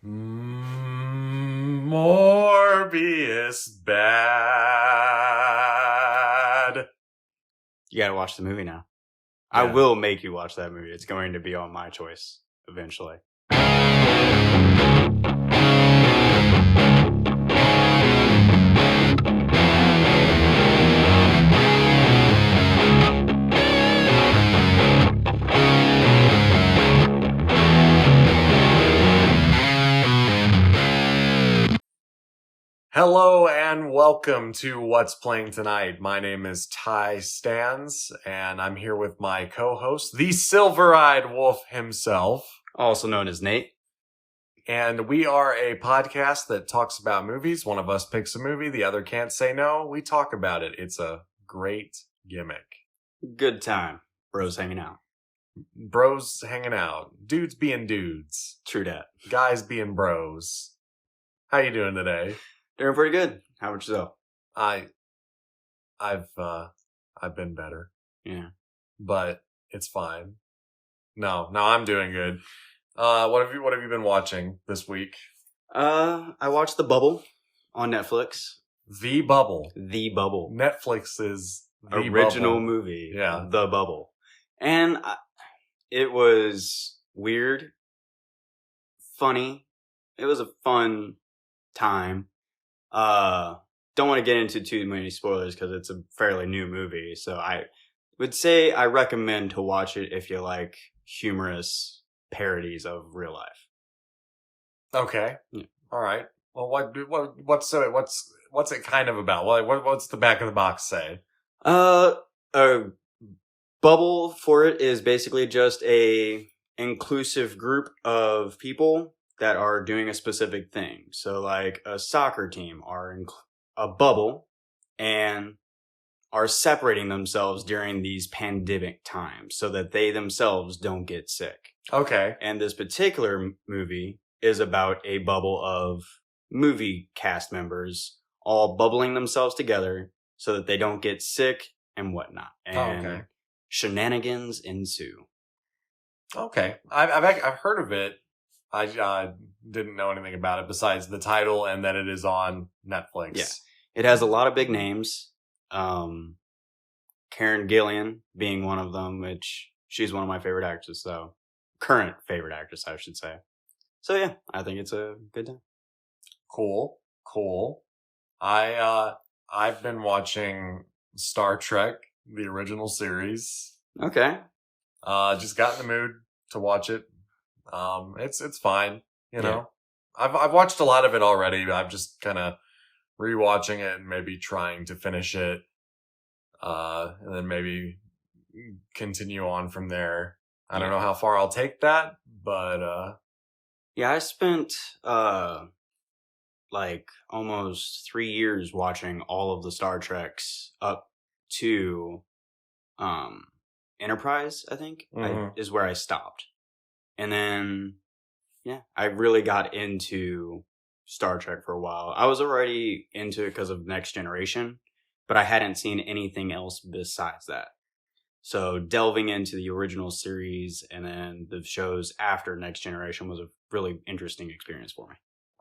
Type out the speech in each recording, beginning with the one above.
Morbius bad. You gotta watch the movie now. Yeah. I will make you watch that movie. It's going to be on my choice eventually. Hello and welcome to What's Playing Tonight. My name is Ty Stans, and I'm here with my co-host, the Silver-Eyed Wolf himself. Also known as Nate. And we are a podcast that talks about movies. One of us picks a movie, the other can't say no. We talk about it. It's a great gimmick. Good time. Bros hanging out. Bros hanging out. Dudes being dudes. True dat. Guys being bros. How you doing today? Doing pretty good. How about yourself? I've been better. Yeah. But it's fine. No, I'm doing good. What have you been watching this week? I watched The Bubble on Netflix. The Bubble. The Bubble. Netflix is the original Bubble. movie. Yeah. The Bubble. And it was weird, funny. It was a fun time. Don't want to get into too many spoilers because it's a fairly new movie. So I would say I recommend to watch it if you like humorous parodies of real life. Okay. Yeah. All right. Well, what's it kind of about? What's the back of the box say? A bubble for it is basically just a inclusive group of people that are doing a specific thing. So like a soccer team are in a bubble and are separating themselves during these pandemic times so that they themselves don't get sick. Okay. And this particular movie is about a bubble of movie cast members all bubbling themselves together so that they don't get sick and whatnot. And shenanigans ensue. Okay. I've heard of it. I didn't know anything about it besides the title and that it is on Netflix. Yeah. It has a lot of big names. Karen Gillan being one of them, which she's one of my favorite actresses, so current favorite actress, I should say. So yeah, I think it's a good time. Cool. I've been watching Star Trek, the original series. Okay. Just got in the mood to watch it. It's fine, you know. I've watched a lot of it already. But I'm just kind of rewatching it and maybe trying to finish it, and then maybe continue on from there. I don't know how far I'll take that, but yeah, I spent like almost 3 years watching all of the Star Treks up to Enterprise. I think is where I stopped. And then, yeah, I really got into Star Trek for a while. I was already into it because of Next Generation, but I hadn't seen anything else besides that. So delving into the original series and then the shows after Next Generation was a really interesting experience for me.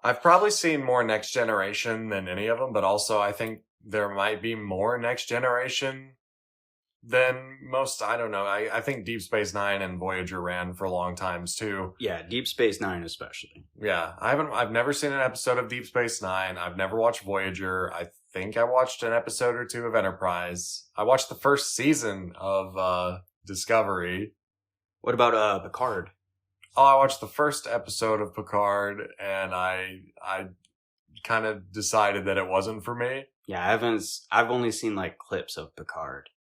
I've probably seen more Next Generation than any of them, but also I think there might be more Next Generation than most. I don't know. I think Deep Space Nine and Voyager ran for long times too. Yeah, Deep Space Nine especially. Yeah, I've never seen an episode of Deep Space Nine. I've never watched Voyager. I think I watched an episode or two of Enterprise. I watched the first season of Discovery. What about Picard? Oh, I watched the first episode of Picard, and I kind of decided that it wasn't for me. Yeah, I've only seen like clips of Picard.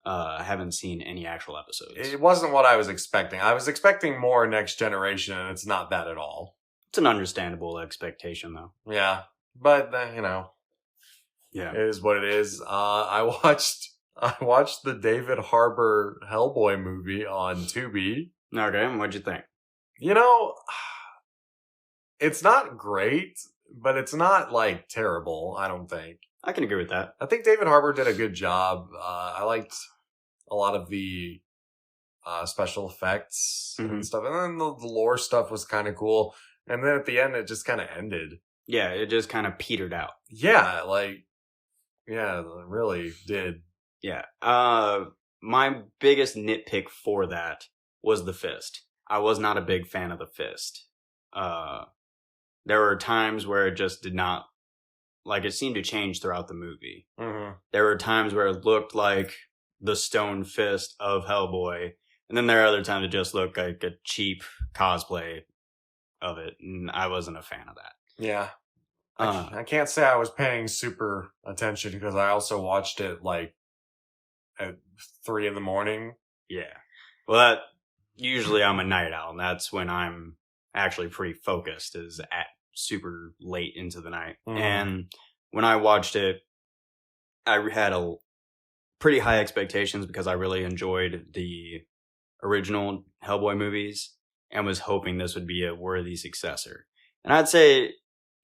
I haven't seen any actual episodes. It wasn't what I was expecting. I was expecting more Next Generation, and it's not that at all. It's an understandable expectation, though. Yeah, but you know, yeah, it is what it is. I watched the David Harbour Hellboy movie on Tubi. Okay, what'd you think? You know, it's not great, but it's not like terrible. I don't think. I can agree with that. I think David Harbour did a good job. I liked a lot of the special effects and stuff. And then the lore stuff was kind of cool. And then at the end, it just kind of ended. Yeah, it just kind of petered out. Yeah, it really did. Yeah. My biggest nitpick for that was the fist. I was not a big fan of the fist. There were times where it just did not, it seemed to change throughout the movie. Mm-hmm. There were times where it looked like the stone fist of Hellboy, and then there are other times it just looked like a cheap cosplay of it, and I wasn't a fan of that. Yeah. I can't say I was paying super attention because I also watched it at 3 a.m. Yeah. Well, usually I'm a night owl, and that's when I'm actually pretty focused, is at super late into the night. Mm-hmm. And when I watched it, I had a pretty high expectations because I really enjoyed the original Hellboy movies and was hoping this would be a worthy successor. And I'd say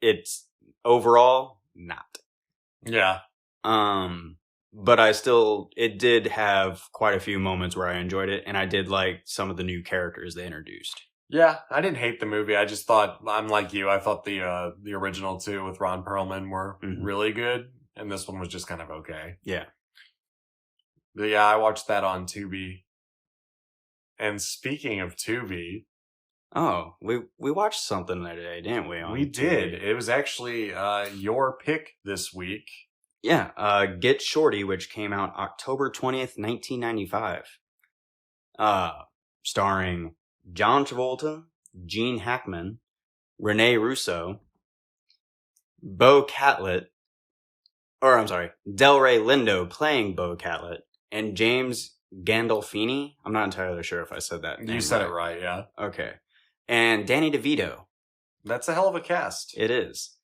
it's overall not. Yeah. But it did have quite a few moments where I enjoyed it, and I did like some of the new characters they introduced. Yeah, I didn't hate the movie. I just thought, I'm like you, I thought the original two with Ron Perlman were really good, and this one was just kind of okay. Yeah. But yeah, I watched that on Tubi. And speaking of Tubi... Oh, we watched something today, didn't we? We did. It was actually your pick this week. Yeah, Get Shorty, which came out October 20th, 1995. Starring John Travolta, Gene Hackman, Renee Russo, Delray Lindo playing Bo Catlett, and James Gandolfini. I'm not entirely sure if I said that name. You said it right, yeah. Okay. And Danny DeVito. That's a hell of a cast. It is.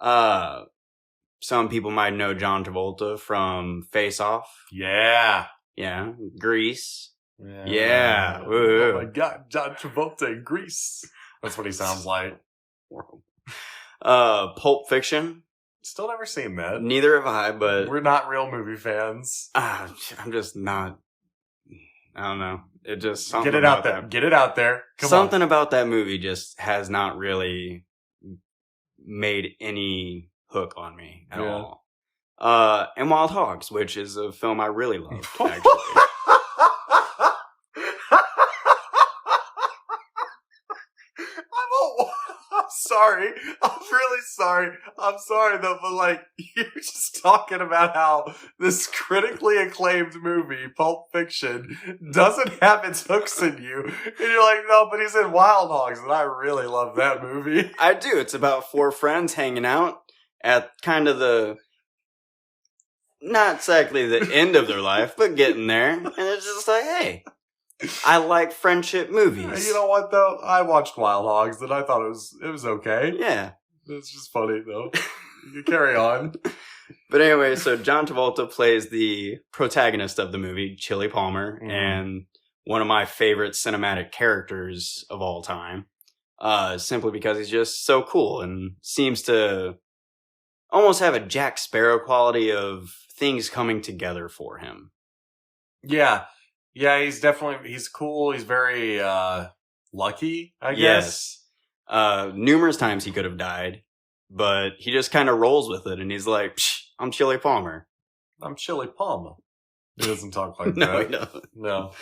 Some people might know John Travolta from Face Off. Yeah. Yeah. Grease. Yeah. Oh my God, John Travolta in Grease. That's what he sounds like. Pulp Fiction. Still never seen that. Neither have I, but... We're not real movie fans. I'm just not... I don't know. It just... Get it out there. Get it out there. Something about that movie just has not really made any hook on me at all. And Wild Hogs, which is a film I really love, actually. I'm sorry. I'm really sorry. I'm sorry though, but you're just talking about how this critically acclaimed movie, Pulp Fiction, doesn't have its hooks in you. And you're like, no, but he's in Wild Hogs, and I really love that movie. I do. It's about 4 friends hanging out at kind of not exactly the end of their life, but getting there. And it's just like, hey, I like friendship movies. You know what though? I watched Wild Hogs and I thought it was okay. Yeah. It's just funny though. You carry on. But anyway, so John Travolta plays the protagonist of the movie, Chili Palmer, and one of my favorite cinematic characters of all time. Simply because he's just so cool and seems to almost have a Jack Sparrow quality of things coming together for him. Yeah. Yeah, he's cool. He's very lucky, I guess. Yes. Numerous times he could have died, but he just kind of rolls with it, and he's like, I'm Chili Palmer. I'm Chili Palmer. He doesn't talk like no, that. He doesn't. No,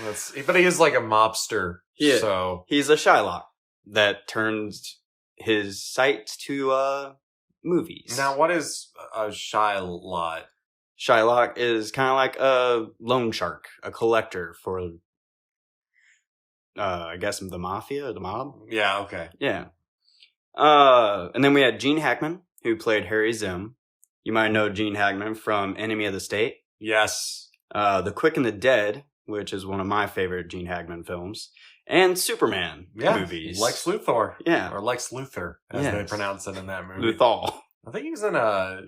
but he is like a mobster. Yeah, so he's a Shylock that turns his sights to movies. Now, what is a Shylock? Shylock is kind of like a loan shark, a collector for, I guess, the mafia or the mob. Yeah, okay. Yeah. And then we had Gene Hackman, who played Harry Zim. You might know Gene Hackman from Enemy of the State. Yes. The Quick and the Dead, which is one of my favorite Gene Hackman films. And Superman movies. Lex Luthor. Yeah. Or Lex Luthor, as they pronounce it in that movie. Luthor. I think he was in a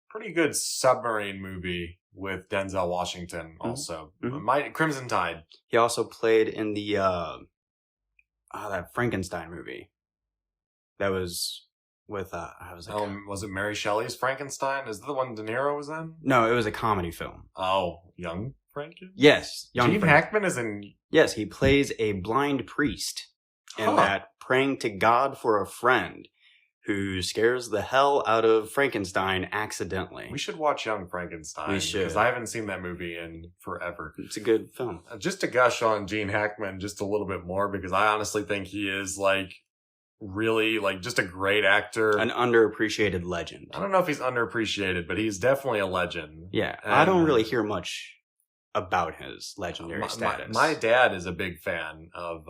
pretty good submarine movie with Denzel Washington also. Crimson Tide. He also played in the that Frankenstein movie. That was with was it Mary Shelley's Frankenstein? Is that the one De Niro was in? No, it was a comedy film. Oh, Young Franken? Yes, Gene Hackman is in. Yes, he plays a blind priest in that praying to God for a friend who scares the hell out of Frankenstein accidentally. We should watch Young Frankenstein. We should. Because I haven't seen that movie in forever. It's a good film. Just to gush on Gene Hackman just a little bit more, because I honestly think he is, like, really, like, just a great actor. An underappreciated legend. I don't know if he's underappreciated, but he's definitely a legend. Yeah, And I don't really hear much about his legendary status. My dad is a big fan of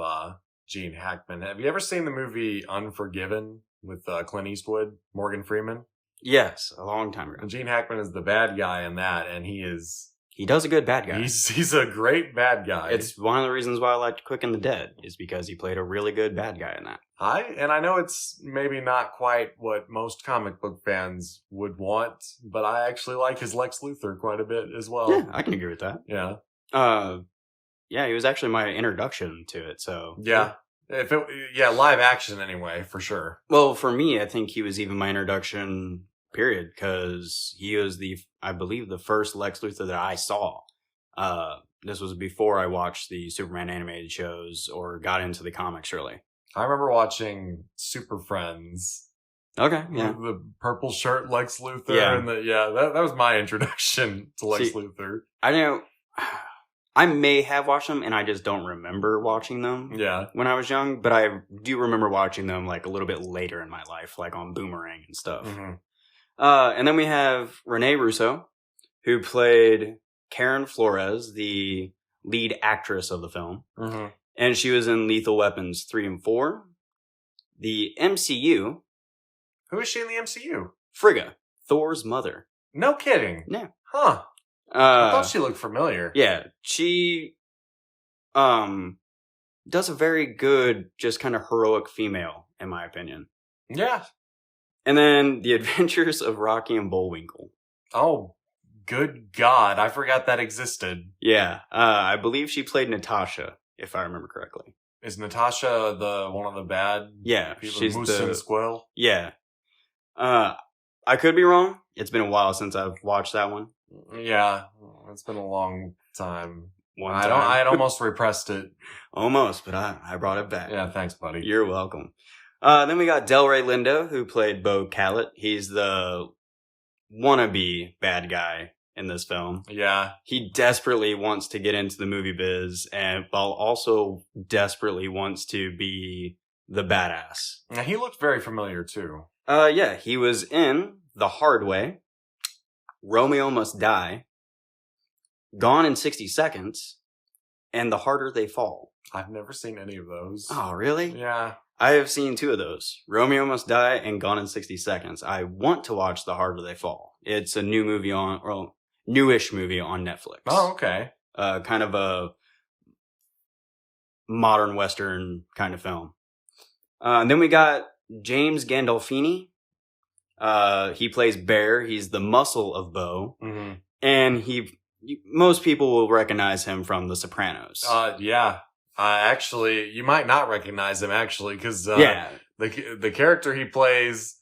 Gene Hackman. Have you ever seen the movie Unforgiven with Clint Eastwood, Morgan Freeman? Yes, a long time ago. And Gene Hackman is the bad guy in that, and he does a good bad guy. He's a great bad guy. It's one of the reasons why I liked Quick and the Dead, is because he played a really good bad guy in that. I know it's maybe not quite what most comic book fans would want, but I actually like his Lex Luthor quite a bit as well. Yeah, I can agree with that. Yeah. Yeah, he was actually my introduction to it, so. Yeah. Live action anyway, for sure. Well, for me, I think he was even my introduction, period, because he was I believe, the first Lex Luthor that I saw. This was before I watched the Superman animated shows or got into the comics, really. I remember watching Super Friends. Okay, yeah. The purple shirt Lex Luthor. Yeah. And that was my introduction to Lex Luthor. I know. I may have watched them, and I just don't remember watching them when I was young, but I do remember watching them, like, a little bit later in my life, like on Boomerang and stuff. Mm-hmm. And then we have Renee Russo, who played Karen Flores, the lead actress of the film. Mm-hmm. And she was in Lethal Weapons 3 and 4. The MCU. Who is she in the MCU? Frigga, Thor's mother. No kidding. Yeah. Huh. I thought she looked familiar. Yeah. She does a very good, just kind of heroic female, in my opinion. Yeah. And then The Adventures of Rocky and Bullwinkle. Oh, good God. I forgot that existed. Yeah. I believe she played Natasha, if I remember correctly. Is Natasha one of the bad people? She's Moose and Squill? Yeah. I could be wrong. It's been a while since I've watched that one. Yeah. It's been a long time. I had almost repressed it. Almost, but I brought it back. Yeah, thanks, buddy. You're welcome. Then we got Delray Lindo, who played Bo Callett. He's the wannabe bad guy in this film. Yeah. He desperately wants to get into the movie biz, and while also desperately wants to be the badass. Now, he looked very familiar, too. Yeah, he was in The Hard Way, Romeo Must Die, Gone in 60 Seconds, and The Harder They Fall. I've never seen any of those. Oh, really? Yeah. I have seen 2 of those, Romeo Must Die and Gone in 60 Seconds. I want to watch The Harder They Fall. It's a newish movie on Netflix. Oh, okay. Kind of a modern Western kind of film. And then we got James Gandolfini. He plays Bear. He's the muscle of Bo. Mm-hmm. And most people will recognize him from The Sopranos. Yeah. Actually, you might not recognize him, actually, because the character he plays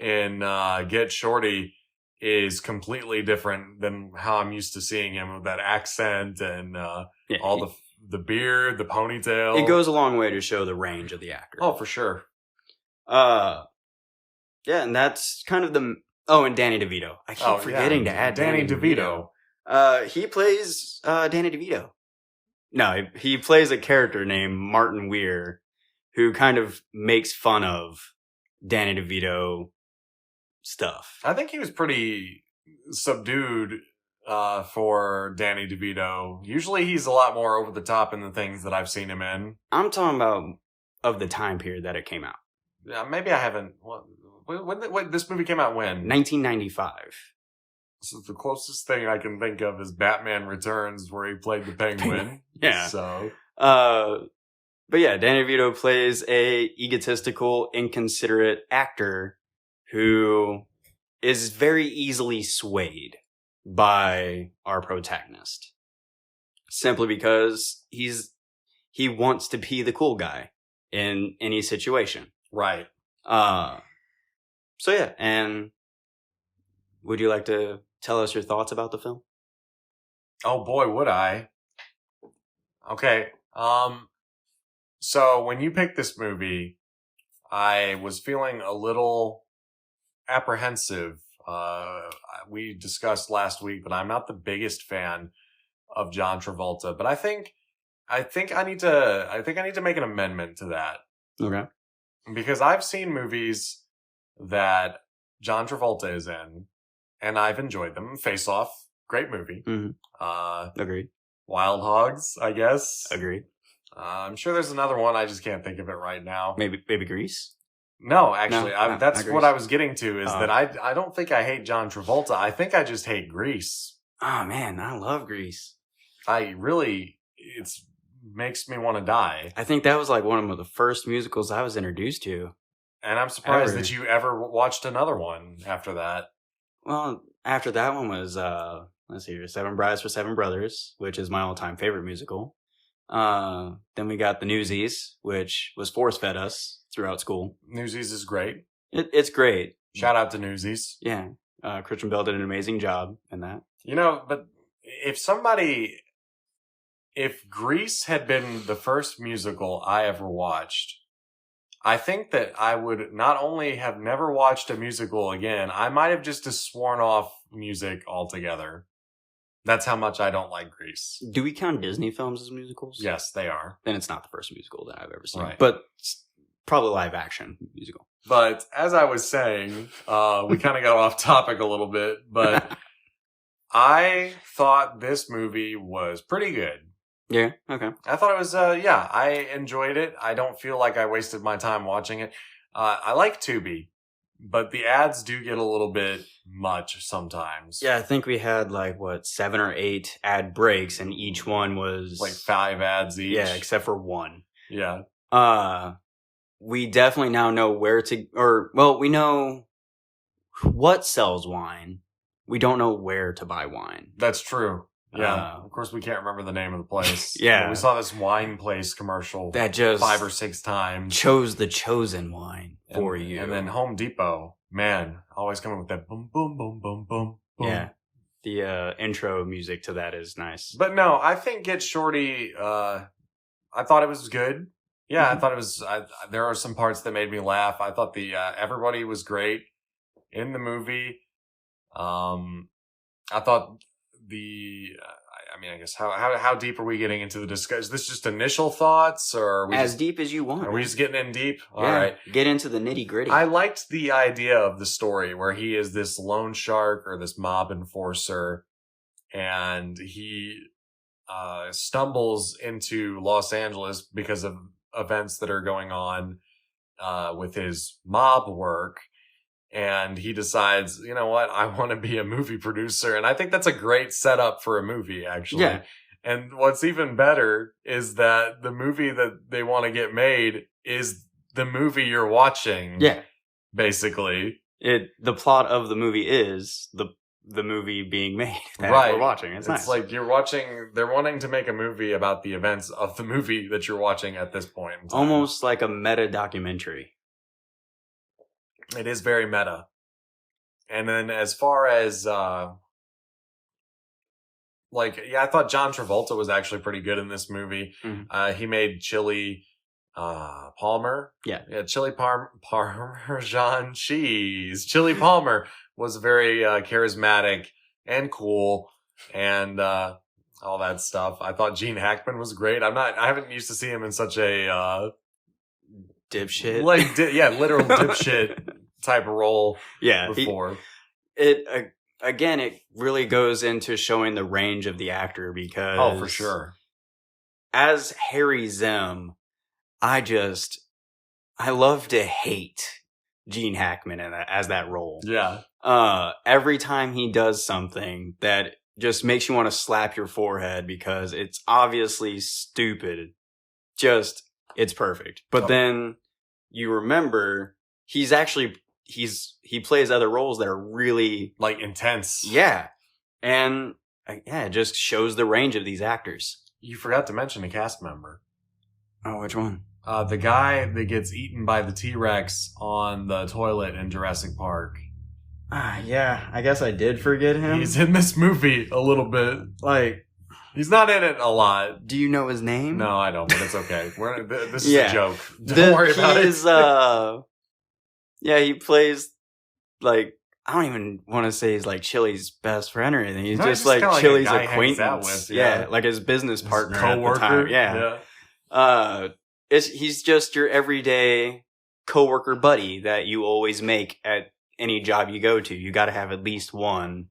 in Get Shorty is completely different than how I'm used to seeing him, with that accent and all the beard, the ponytail. It goes a long way to show the range of the actor. Oh, for sure. Yeah, and that's kind of and Danny DeVito. I keep forgetting to add Danny DeVito. He plays Danny DeVito. No, he plays a character named Martin Weir, who kind of makes fun of Danny DeVito stuff. I think he was pretty subdued for Danny DeVito. Usually he's a lot more over the top in the things that I've seen him in. I'm talking about of the time period that it came out. Yeah, maybe I haven't. When this movie came out when? 1995. So the closest thing I can think of is Batman Returns, where he played the Penguin. Yeah. So. But yeah, Danny DeVito plays a egotistical, inconsiderate actor who is very easily swayed by our protagonist. Simply because he wants to be the cool guy in any situation. Right. So yeah, and would you like to tell us your thoughts about the film? Oh boy, would I. Okay. So when you picked this movie, I was feeling a little apprehensive. We discussed last week, but I'm not the biggest fan of John Travolta. But I think I need to make an amendment to that. Okay. Because I've seen movies that John Travolta is in, and I've enjoyed them. Face Off, great movie. Mm-hmm. Agreed. Wild Hogs, I guess. Agreed. I'm sure there's another one. I just can't think of it right now. Maybe Grease? No, actually, No, that's not what Grease. I was getting to, is that I don't think I hate John Travolta. I think I just hate Grease. Oh, man, I love Grease. It makes me want to die. I think that was like one of the first musicals I was introduced to. And I'm surprised Ever. that you ever watched another one after that. Well, after that one was, let's see here, Seven Brides for Seven Brothers, which is my all-time favorite musical. Then we got the Newsies, which was force-fed us throughout school. Newsies is great. It's great. Shout out to Newsies. Yeah. Christian Bale did an amazing job in that. But if Grease had been the first musical I ever watched, I think that I would not only have never watched a musical again, I might have just sworn off music altogether. That's how much I don't like Grease. Do we count Disney films as musicals? Yes, they are. Then it's not the first musical that I've ever seen. Right. But it's probably live action musical. But as I was saying, we kind of got off topic a little bit, but I thought this movie was pretty good. Yeah, okay. I thought it was, I enjoyed it. I don't feel like I wasted my time watching it. I like Tubi, but the ads do get a little bit much sometimes. Yeah, I think we had 7 or 8 ad breaks, and each one was 5 ads each. Yeah, except for one. Yeah. We definitely now know we know what sells wine. We don't know where to buy wine. That's true. Yeah, of course we can't remember the name of the place. Yeah. But we saw this wine place commercial that just 5 or 6 times. Chose the chosen wine for you. And then Home Depot, man, always coming with that boom, boom, boom, boom, boom. Yeah, the intro music to that is nice. But no, I think Get Shorty, I thought it was good. Yeah, I thought it was, there are some parts that made me laugh. I thought everybody was great in the movie. I thought I guess how deep are we getting into the discussion? Is this just initial thoughts, or are we as deep as you want? Are we just getting in deep? All yeah, right, get into the nitty gritty. I liked the idea of the story where he is this loan shark or this mob enforcer, and he stumbles into Los Angeles because of events that are going on with his mob work. And he decides, you know what, I want to be a movie producer. And I think that's a great setup for a movie, actually. Yeah. And what's even better is that the movie that they want to get made is the movie you're watching. Yeah. Basically. The plot of the movie is the movie being made that right. we're watching. It's nice. Like they're wanting to make a movie about the events of the movie that you're watching at this point in time. Almost like a meta documentary. It is very meta. And then as far as, I thought John Travolta was actually pretty good in this movie. Mm-hmm. He made Chili Palmer. Yeah, Chili Parmesan cheese. Chili Palmer was very charismatic and cool and all that stuff. I thought Gene Hackman was great. I haven't used to see him in such a dipshit. Literal dipshit type of role before. It really goes into showing the range of the actor because... Oh, for sure. As Harry Zim, I love to hate Gene Hackman as that role. Yeah. Every time he does something that just makes you want to slap your forehead because it's obviously stupid, it's perfect. But then you remember he plays other roles that are really intense. Yeah. And it just shows the range of these actors. You forgot to mention a cast member. Oh, which one? The guy that gets eaten by the T-Rex on the toilet in Jurassic Park. Yeah, I guess I did forget him. He's in this movie a little bit. He's not in it a lot. Do you know his name? No, I don't, but it's okay. This is a joke. Don't worry about it. He plays, like, I don't even want to say he's like Chili's best friend or anything. He's just like Chili's acquaintance. Like his business partner, co-worker. At the time. He's just your everyday coworker buddy that you always make at any job you go to. You got to have at least one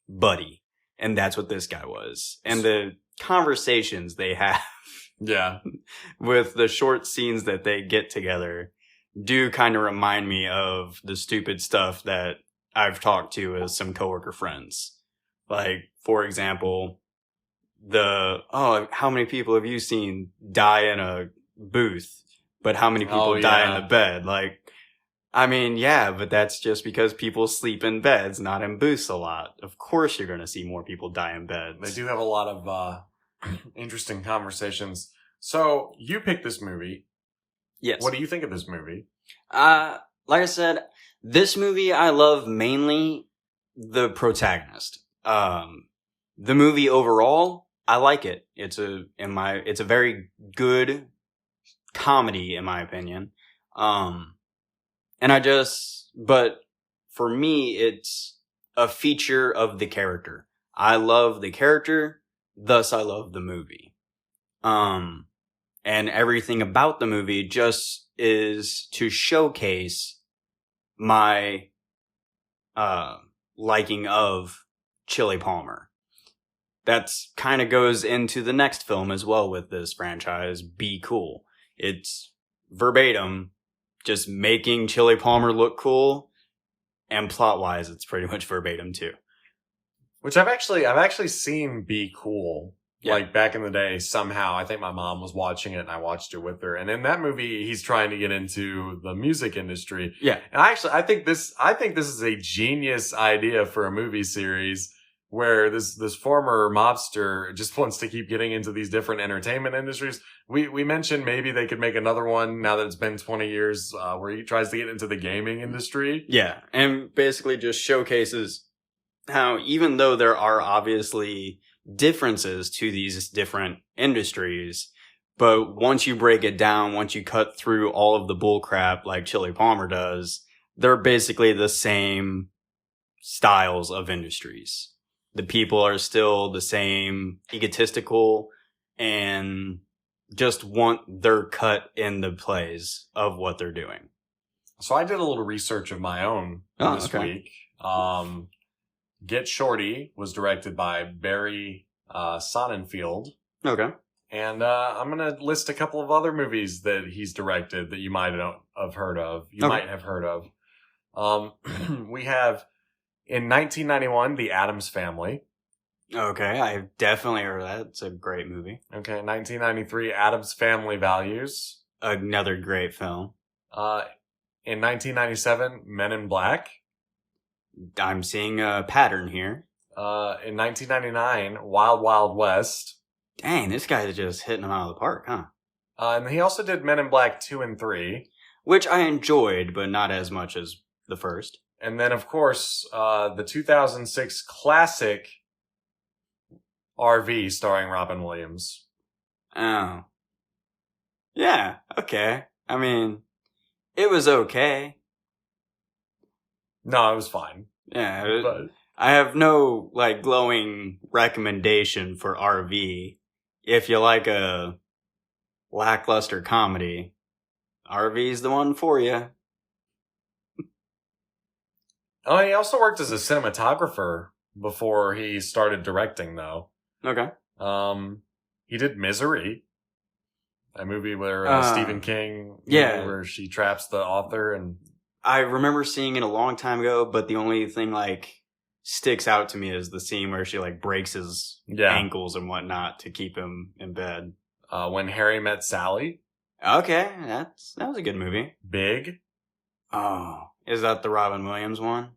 buddy, and that's what this guy was. And the conversations they have, with the short scenes that they get together, do kind of remind me of the stupid stuff that I've talked to as some coworker friends. Like, for example, how many people have you seen die in a booth, but how many people die in the bed? Like, I mean, but that's just because people sleep in beds, not in booths a lot. Of course you're going to see more people die in beds. They do have a lot of interesting conversations. So, you picked this movie. Yes. What do you think of this movie? Like I said, this movie I love mainly the protagonist. The movie overall, I like it. It's a very good comedy in my opinion. But for me, it's a feature of the character. I love the character, thus I love the movie. And everything about the movie just is to showcase my liking of Chili Palmer. That's kind of goes into the next film as well with this franchise, Be Cool. It's verbatim just making Chili Palmer look cool, and plot-wise, it's pretty much verbatim too. Which I've actually seen Be Cool. Like back in the day, somehow, I think my mom was watching it and I watched it with her. And in that movie, he's trying to get into the music industry. Yeah. And I think this is a genius idea for a movie series where this former mobster just wants to keep getting into these different entertainment industries. We mentioned maybe they could make another one now that it's been 20 years, where he tries to get into the gaming industry. Yeah. And basically just showcases how even though there are obviously differences to these different industries, but once you break it down, once you cut through all of the bull crap like Chili Palmer does, they're basically the same styles of industries. The people are still the same, egotistical, and just want their cut in the plays of what they're doing. So I did a little research of my own this week. Get Shorty was directed by Barry Sonnenfeld. Okay. And I'm going to list a couple of other movies that he's directed that you might have heard of. Might have heard of. We have, in 1991, The Addams Family. Okay, I've definitely heard of that. It's a great movie. Okay, 1993, Addams Family Values. Another great film. In 1997, Men in Black. I'm seeing a pattern here. In 1999, Wild Wild West. Dang, this guy's just hitting them out of the park, huh? And he also did Men in Black 2 and 3. Which I enjoyed, but not as much as the first. And then, of course, the 2006 classic RV starring Robin Williams. Oh. Yeah, okay. I mean, it was okay. No, it was fine. Yeah, but I have no, glowing recommendation for RV. If you like a lackluster comedy, RV's the one for you. Oh, he also worked as a cinematographer before he started directing, though. Okay. He did Misery, a movie where Stephen King, where she traps the author, and I remember seeing it a long time ago, but the only thing sticks out to me is the scene where she breaks his ankles and whatnot to keep him in bed. When Harry Met Sally. Okay, that was a good movie. Big. Oh, is that the Robin Williams one?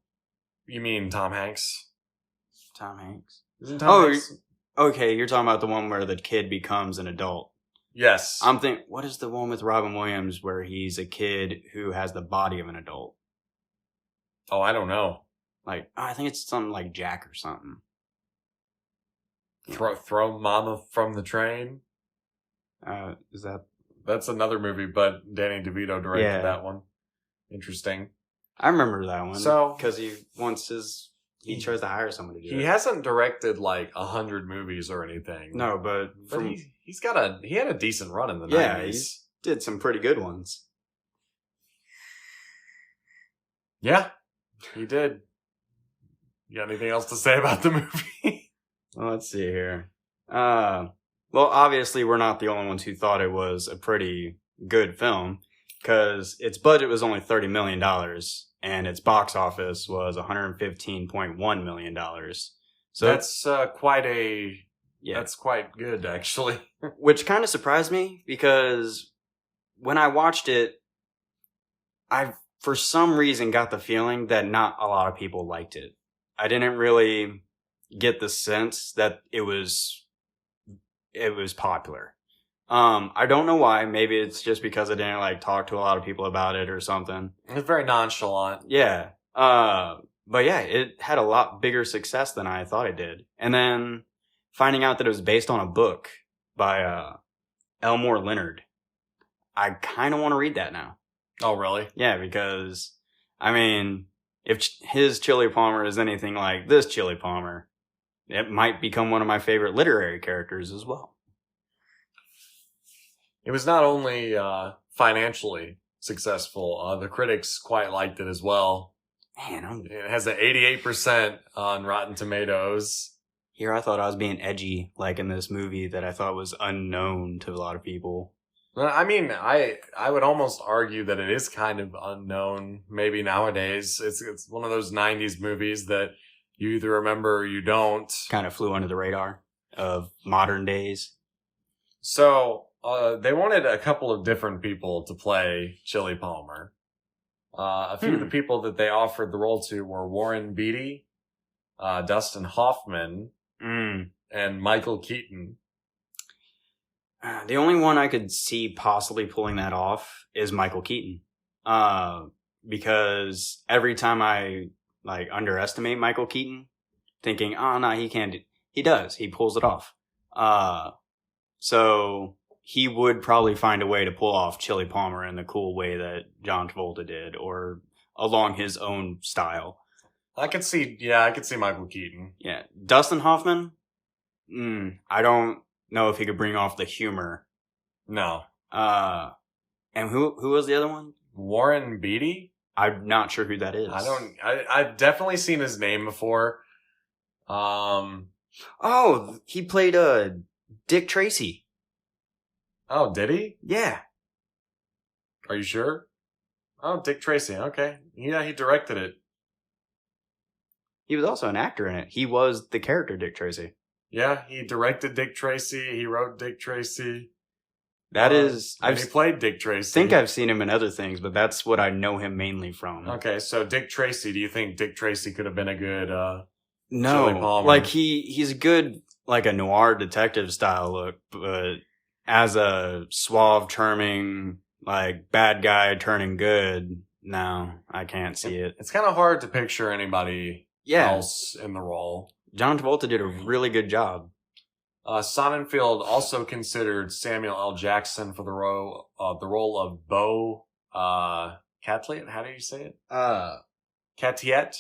You mean Tom Hanks? Tom Hanks. Isn't Tom Hanks? Okay, you're talking about the one where the kid becomes an adult. Yes. I'm thinking, what is the one with Robin Williams where he's a kid who has the body of an adult? Oh, I don't know. I think it's something like Jack or something. Throw Mama from the Train. Is that? That's another movie, but Danny DeVito directed that one. Interesting. I remember that one. So because he tries to hire someone to do it. He hasn't directed like 100 movies or anything. No, but he had a decent run in the 90s. Yeah, he did some pretty good ones. Yeah, he did. You got anything else to say about the movie? Well, let's see here. Well, obviously we're not the only ones who thought it was a pretty good film, because its budget was only $30 million and its box office was $115.1 million. So that's that's quite good, actually. Which kind of surprised me, because when I watched it, I for some reason got the feeling that not a lot of people liked it. I didn't really get the sense that it was popular. I don't know why. Maybe it's just because I didn't talk to a lot of people about it or something. It's very nonchalant. Yeah. But yeah, it had a lot bigger success than I thought it did. And then finding out that it was based on a book by Elmore Leonard, I kind of want to read that now. Oh, really? Yeah, because I mean, if his Chili Palmer is anything like this Chili Palmer, it might become one of my favorite literary characters as well. It was not only financially successful, the critics quite liked it as well. Man, it has an 88% on Rotten Tomatoes. Here I thought I was being edgy, like in this movie that I thought was unknown to a lot of people. I mean, I would almost argue that it is kind of unknown, maybe nowadays. It's one of those 90s movies that you either remember or you don't. Kind of flew under the radar of modern days. So, they wanted a couple of different people to play Chili Palmer. A few of the people that they offered the role to were Warren Beatty, Dustin Hoffman, and Michael Keaton. The only one I could see possibly pulling that off is Michael Keaton. Because every time I underestimate Michael Keaton, thinking, oh no, he can't he does. He pulls it off. So he would probably find a way to pull off Chili Palmer in the cool way that John Travolta did, or along his own style. I could see Michael Keaton. Yeah. Dustin Hoffman? I don't know if he could bring off the humor. No. And who was the other one? Warren Beatty? I'm not sure who that is. I've definitely seen his name before. Oh, he played Dick Tracy. Oh, did he? Yeah. Are you sure? Oh, Dick Tracy. Okay. Yeah, he directed it. He was also an actor in it. He was the character Dick Tracy. Yeah, he directed Dick Tracy. He wrote Dick Tracy. He played Dick Tracy. I think I've seen him in other things, but that's what I know him mainly from. Okay, so Dick Tracy. Do you think Dick Tracy could have been a good No, Chili Palmer? he's good, a noir detective style look, but as a suave, charming, bad guy turning good, no, I can't see it. It's kind of hard to picture anybody else in the role. John Travolta did a really good job. Sonnenfeld also considered Samuel L. Jackson for the role of Beau Catlett. How do you say it? Catlett?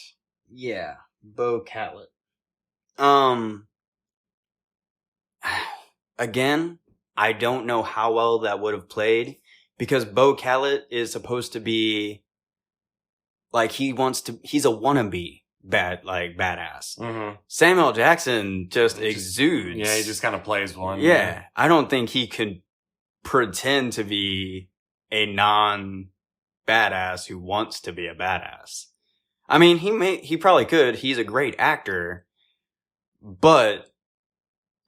Yeah, Beau Catlett. Again, I don't know how well that would have played, because Beau Catlett is supposed to be he's a wannabe badass. Mm-hmm. Samuel Jackson just exudes. Yeah, he just kind of plays one. Yeah, I don't think he could pretend to be a non-badass who wants to be a badass. I mean, he probably could. He's a great actor, but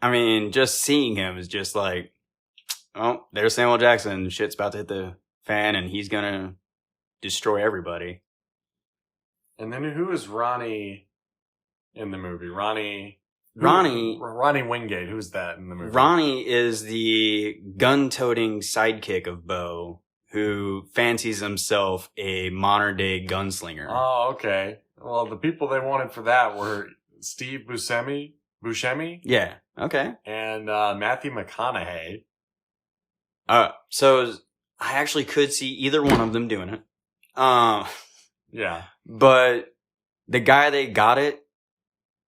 I mean, just seeing him is just oh, there's Samuel Jackson. Shit's about to hit the fan, and he's gonna destroy everybody. And then who is Ronnie in the movie? Ronnie Wingate. Who's that in the movie? Ronnie is the gun-toting sidekick of Beau, who fancies himself a modern-day gunslinger. Oh, okay. Well, the people they wanted for that were Steve Buscemi. Buscemi. Yeah. Okay. And Matthew McConaughey. So I actually could see either one of them doing it. Yeah. But the guy they got it,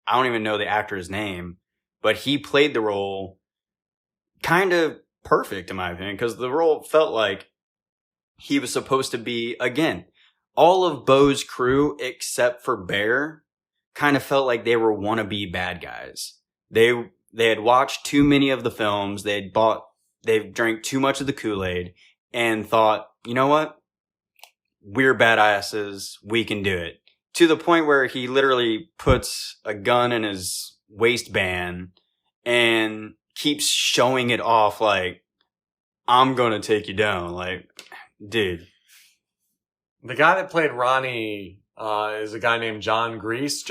I don't even know the actor's name, but he played the role kind of perfect in my opinion, because the role felt like he was supposed to be, again, all of Bo's crew except for Bear kind of felt like they were wannabe bad guys. They had watched too many of the films, they've drank too much of the Kool-Aid and thought, you know what? We're badasses, we can do it. To the point where he literally puts a gun in his waistband and keeps showing it off like, I'm gonna take you down. Like, dude. The guy that played Ronnie is a guy named John Grise.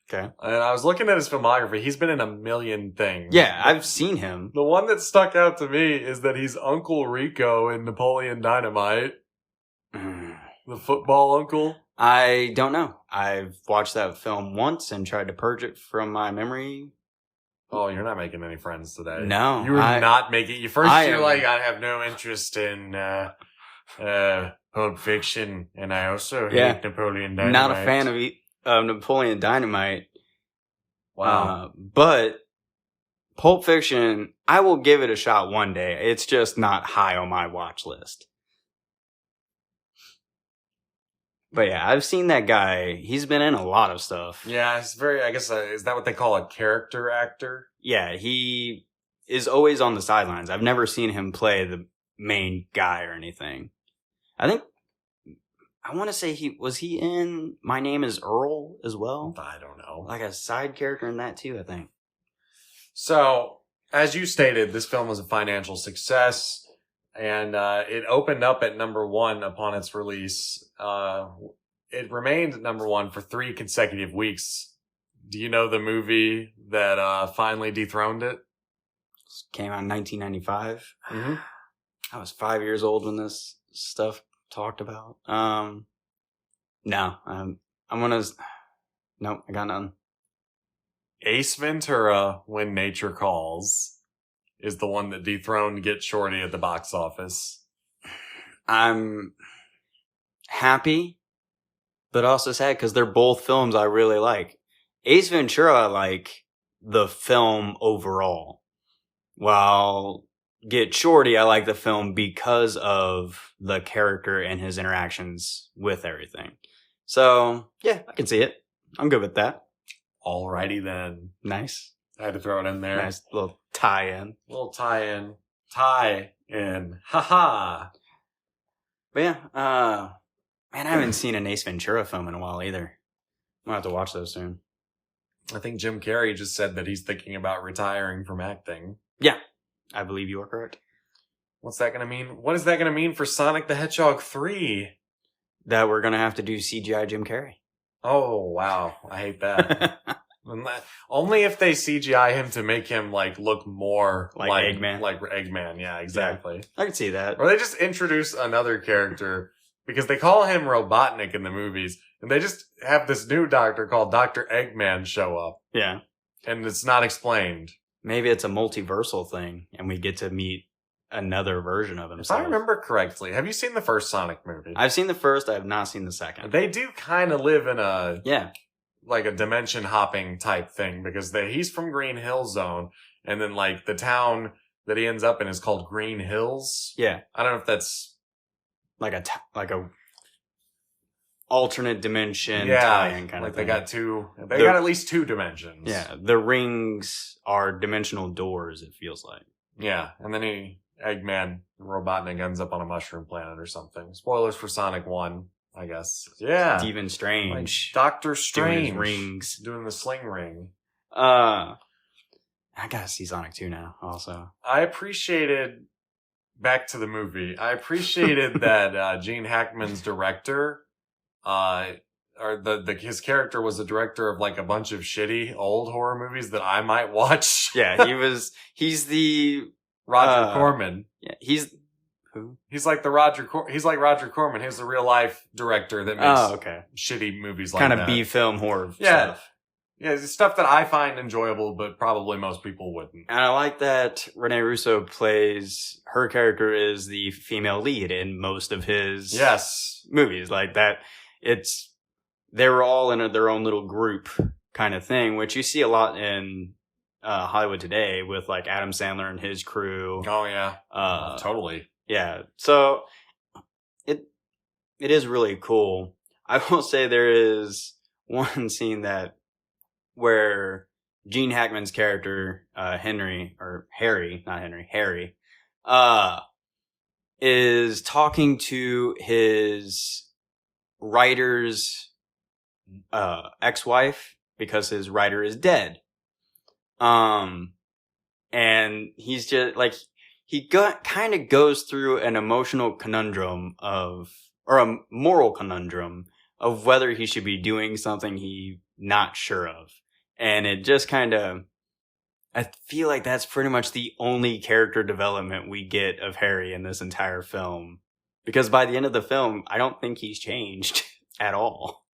Okay. And I was looking at his filmography. He's been in a million things. Yeah, I've seen him. The one that stuck out to me is that he's Uncle Rico in Napoleon Dynamite. The football uncle. I don't know. I've watched that film once and tried to purge it from my memory. Oh, you're not making any friends today. No. You were not making... You're like, I have no interest in Pulp Fiction, and I also hate Napoleon Dynamite. Not a fan of Napoleon Dynamite. Wow. But Pulp Fiction, I will give it a shot one day. It's just not high on my watch list. But yeah, I've seen that guy. He's been in a lot of stuff. Yeah, he's very, I guess, is that what they call a character actor? Yeah, he is always on the sidelines. I've never seen him play the main guy or anything. I want to say was he in My Name is Earl as well? I don't know. Like a side character in that too, I think. So, as you stated, this film was a financial success. And it opened up at number 1 upon its release. It remained at number 1 for 3 consecutive weeks. Do you know the movie that finally dethroned it? Came out in 1995. Mm-hmm. I was 5 years old when this stuff talked about. No, nope, I got none. Ace Ventura, When Nature Calls, is the one that dethroned Get Shorty at the box office. I'm happy, but also sad because they're both films I really like. Ace Ventura, I like the film overall, while Get Shorty, I like the film because of the character and his interactions with everything. So, yeah, I can see it. I'm good with that. Alrighty then. Nice. I had to throw it in there. Nice little tie-in. Tie-in. Ha-ha. But yeah, man, I haven't seen an Ace Ventura film in a while either. I'm gonna have to watch those soon. I think Jim Carrey just said that he's thinking about retiring from acting. Yeah, I believe you are correct. What's that gonna mean? What is that gonna mean for Sonic the Hedgehog 3? That we're gonna have to do CGI Jim Carrey. Oh, wow. I hate that. Only if they CGI him to make him look more like Eggman. Like Eggman, yeah, exactly. Yeah, I can see that. Or they just introduce another character because they call him Robotnik in the movies, and they just have this new doctor called Dr. Eggman show up. Yeah. And it's not explained. Maybe it's a multiversal thing, and we get to meet another version of himself. If I remember correctly, have you seen the first Sonic movie? I've seen the first, I have not seen the second. They do kind of live in a... Yeah. Like a dimension hopping type thing because he's from Green Hill Zone, and then the town that he ends up in is called Green Hills. Yeah, I don't know if that's like a alternate dimension tie-in kind of thing. They got at least 2 dimensions. Yeah, the rings are dimensional doors. It feels like. Yeah, and then Eggman Robotnik ends up on a mushroom planet or something. Spoilers for Sonic 1. I guess. Yeah. Stephen Strange. Doctor Strange. Doing his rings. Doing the sling ring. I gotta see Sonic 2 now, also. I appreciated, back to the movie, that Gene Hackman's director, his character was the director of a bunch of shitty old horror movies that I might watch. Yeah, he's the... Roger Corman. Yeah, he's... Who? He's like Roger Corman. He's the real life director that makes shitty movies like that. Kind of B-film horror stuff. Yeah, it's stuff that I find enjoyable, but probably most people wouldn't. And I like that Renee Russo plays, her character is the female lead in most of his movies. Like that, they were all in their own little group kind of thing, which you see a lot in Hollywood today with like Adam Sandler and his crew. Oh, yeah. Totally. Yeah. So it is really cool. I will say there is one scene where Gene Hackman's character, Harry, is talking to his writer's ex-wife because his writer is dead. And he's just like, he kind of goes through an emotional conundrum or a moral conundrum of whether he should be doing something he's not sure of. And it just kind of, I feel like that's pretty much the only character development we get of Harry in this entire film. Because by the end of the film, I don't think he's changed at all.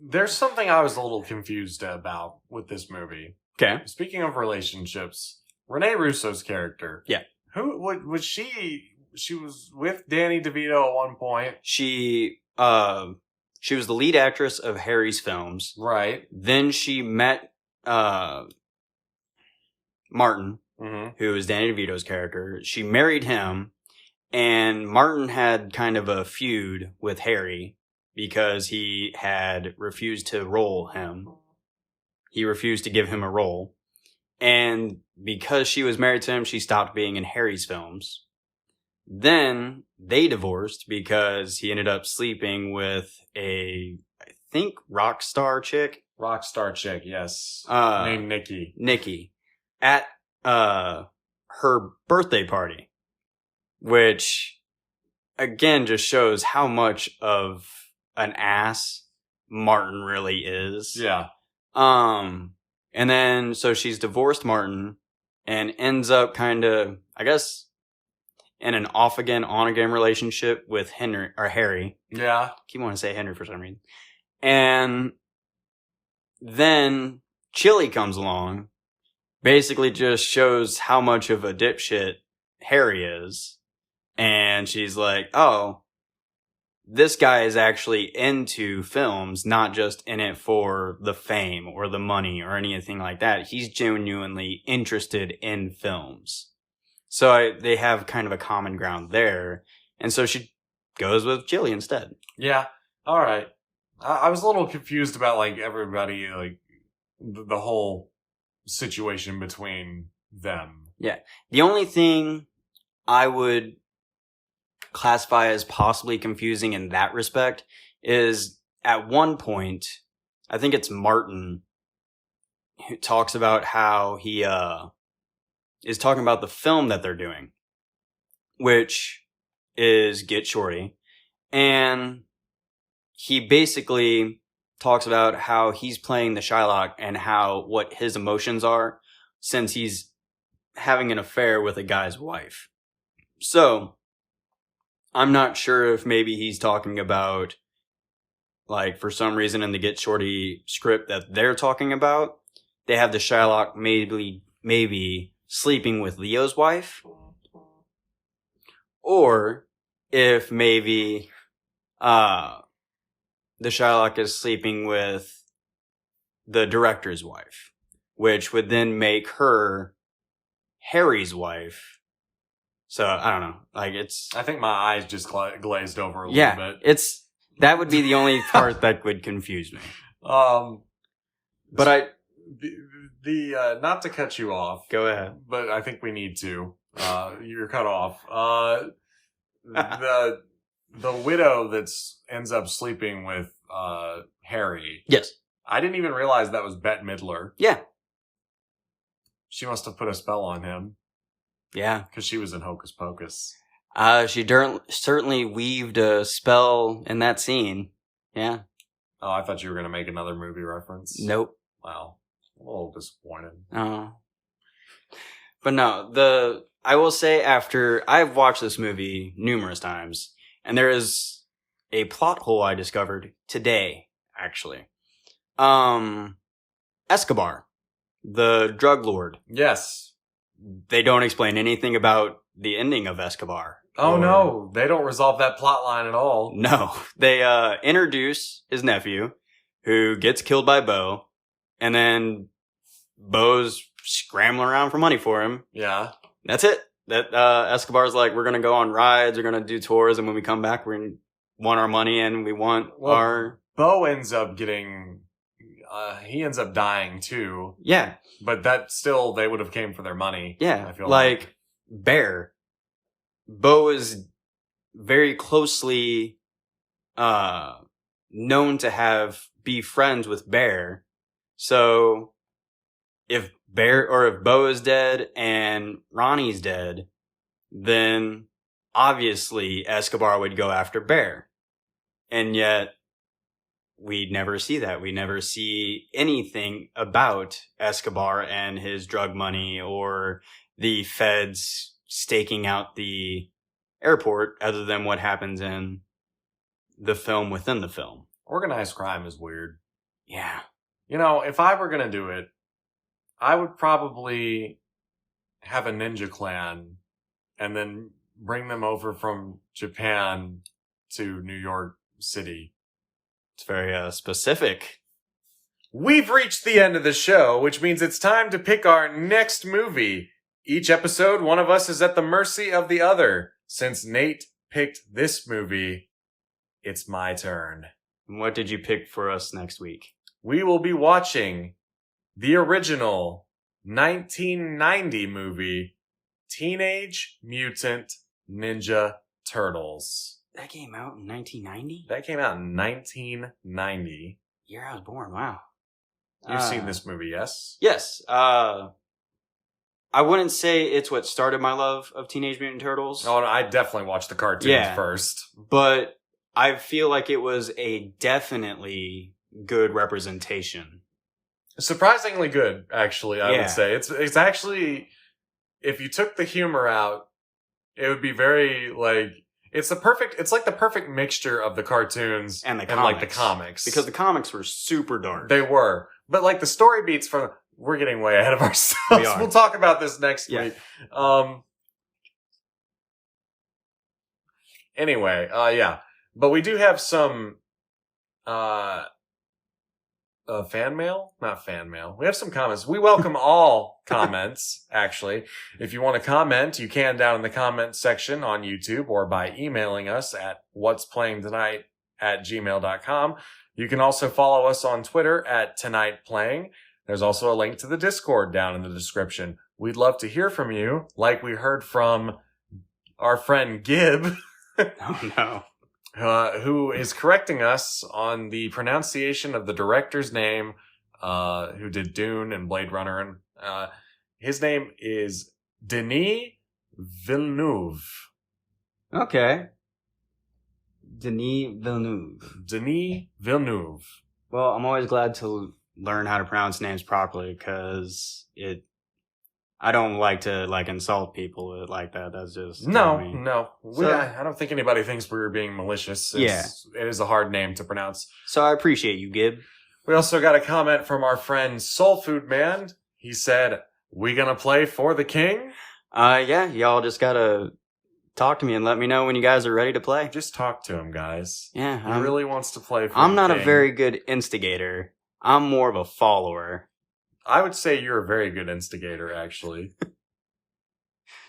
There's something I was a little confused about with this movie. Okay. Speaking of relationships, Renee Russo's character. Yeah. Who was she? She was with Danny DeVito at one point. She was the lead actress of Harry's films. Right. Then she met Martin, who is Danny DeVito's character. She married him, and Martin had kind of a feud with Harry because he had refused to role him. He refused to give him a role. And because she was married to him, she stopped being in Harry's films. Then they divorced because he ended up sleeping with I think, rock star chick. Rock star chick, yes. Named Nikki. Nikki. At her birthday party. Which, again, just shows how much of an ass Martin really is. Yeah. And then, so she's divorced Martin and ends up kind of, I guess, in an off-again, on-again relationship with Harry. Yeah. I keep wanting to say Henry for some reason. And then Chili comes along, basically just shows how much of a dipshit Harry is. And she's like, oh, this guy is actually into films, not just in it for the fame or the money or anything like that. He's genuinely interested in films. So they have kind of a common ground there. And so she goes with Chili instead. Yeah. All right. I was a little confused about like everybody, like the whole situation between them. Yeah. The only thing I would classify as possibly confusing in that respect is at one point, I think it's Martin who talks about how he is talking about the film that they're doing, which is Get Shorty. And he basically talks about how he's playing the Shylock and what his emotions are since he's having an affair with a guy's wife. So I'm not sure if maybe he's talking about, like, for some reason in the Get Shorty script that they're talking about, they have the Shylock maybe sleeping with Leo's wife. Or if maybe the Shylock is sleeping with the director's wife, which would then make her Harry's wife. So, I don't know. Like, I think my eyes just glazed over a little bit. That would be the only part that would confuse me. But the not to cut you off. Go ahead. But I think we need to. You're cut off. The widow that ends up sleeping with Harry. Yes. I didn't even realize that was Bette Midler. Yeah. She must have put a spell on him. Yeah. Because she was in Hocus Pocus. She certainly weaved a spell in that scene. Yeah. Oh, I thought you were going to make another movie reference. Nope. Wow. A little disappointed. Oh. But no, I will say I've watched this movie numerous times, and there is a plot hole I discovered today, actually. Escobar, the drug lord. Yes. They don't explain anything about the ending of Escobar. Oh, no. They don't resolve that plot line at all. No. They introduce his nephew, who gets killed by Bo, and then Bo's scrambling around for money for him. Yeah. That's it. That Escobar's like, we're going to go on rides, we're going to do tours, and when we come back, we want our money and we want our... Bo ends up getting... he ends up dying, too. Yeah. But that still, they would have came for their money. Yeah. I feel like, Bear. Bo is very closely known to be friends with Bear. So if Bo is dead and Ronnie's dead, then obviously Escobar would go after Bear. And yet we never see that. We never see anything about Escobar and his drug money or the feds staking out the airport other than what happens in the film within the film. Organized crime is weird. Yeah. You know, if I were going to do it, I would probably have a ninja clan and then bring them over from Japan to New York City. It's very specific. We've reached the end of the show, which means it's time to pick our next movie. Each episode, one of us is at the mercy of the other. Since Nate picked this movie, it's my turn. What did you pick for us next week? We will be watching the original 1990 movie, Teenage Mutant Ninja Turtles. That came out in 1990? That came out in 1990. Year I was born, wow. You've seen this movie, yes? Yes. I wouldn't say it's what started my love of Teenage Mutant Turtles. Oh, no, I definitely watched the cartoons first. But I feel like it was a definitely good representation. Surprisingly good, actually, I would say. It's actually, if you took the humor out, it would be very, like, it's like the perfect mixture of the cartoons and the comics. Because the comics were super dark. They were. But, like, the story beats from... We're getting way ahead of ourselves. We'll talk about this next week. Anyway, yeah. But we do have some fan mail? Not fan mail. We have some comments. We welcome all comments, actually. If you want to comment, you can down in the comment section on YouTube or by emailing us at whatsplayingtonight@gmail.com. You can also follow us on Twitter at tonightplaying. There's also a link to the Discord down in the description. We'd love to hear from you, like we heard from our friend Gib. Oh, no. Who is correcting us on the pronunciation of the director's name, who did Dune and Blade Runner. And his name is Denis Villeneuve. Okay. Denis Villeneuve. Denis Villeneuve. Well, I'm always glad to learn how to pronounce names properly because I don't like to insult people like that. That's just no. So, I don't think anybody thinks we're being malicious. It is a hard name to pronounce. So I appreciate you, Gib. We also got a comment from our friend Soul Food Man. He said, "We gonna play for the king?" Yeah, y'all just gotta talk to me and let me know when you guys are ready to play. Just talk to him, guys. Yeah, he really wants to play for I'm the not king. a very good instigator. I'm more of a follower. I would say you're a very good instigator, actually.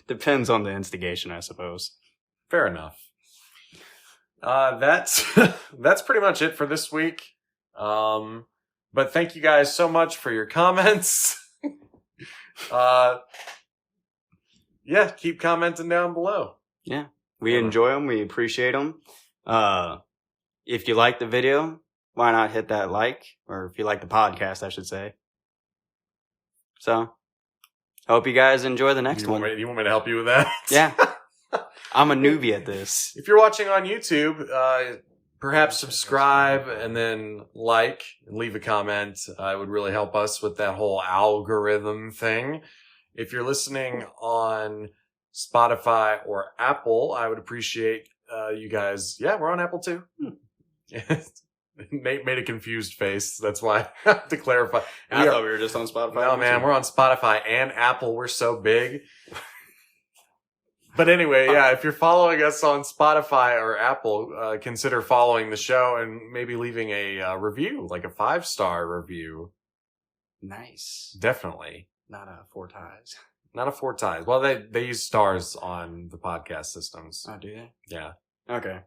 Depends on the instigation, I suppose. Fair enough. That's pretty much it for this week. But thank you guys so much for your comments. Yeah, keep commenting down below. Yeah, we enjoy them. We appreciate them. If you like the video, why not hit that like? Or if you like the podcast, I should say. So, hope you guys enjoy the next one. You want me to help you with that? Yeah. I'm a newbie at this. If you're watching on YouTube, perhaps subscribe and then like and leave a comment. It would really help us with that whole algorithm thing. If you're listening on Spotify or Apple, I would appreciate you guys. Yeah, we're on Apple too. Nate Nate made a confused face. That's why I have to clarify. I thought we were just on Spotify. No, man, we're on Spotify and Apple. We're so big. But anyway, yeah, if you're following us on Spotify or Apple, consider following the show and maybe leaving a review, like a 5-star review. Nice. Definitely. Not a 4 ties. Not a 4 ties. Well, they use stars on the podcast systems. Oh, do they? Yeah. Okay.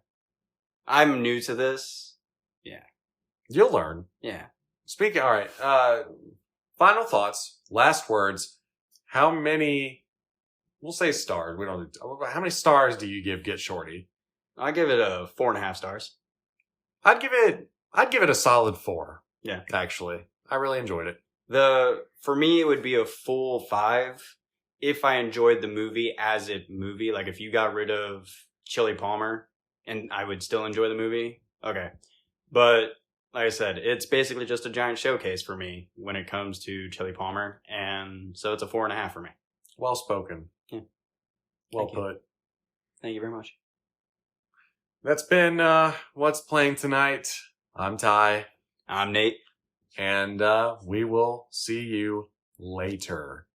I'm new to this. Yeah. You'll learn. Yeah. Speaking, all right. Final thoughts, last words. How many... We'll say stars. We don't. How many stars do you give Get Shorty? I give it a 4.5 stars. I'd give it a solid 4. Yeah, actually, I really enjoyed it. For me, it would be a full 5 if I enjoyed the movie as a movie. Like if you got rid of Chili Palmer, and I would still enjoy the movie. Okay, but like I said, it's basically just a giant showcase for me when it comes to Chili Palmer, and so it's a 4.5 for me. Well spoken. Yeah. Well put. Thank you very much. That's been What's Playing Tonight. I'm Ty. I'm Nate. And we will see you later.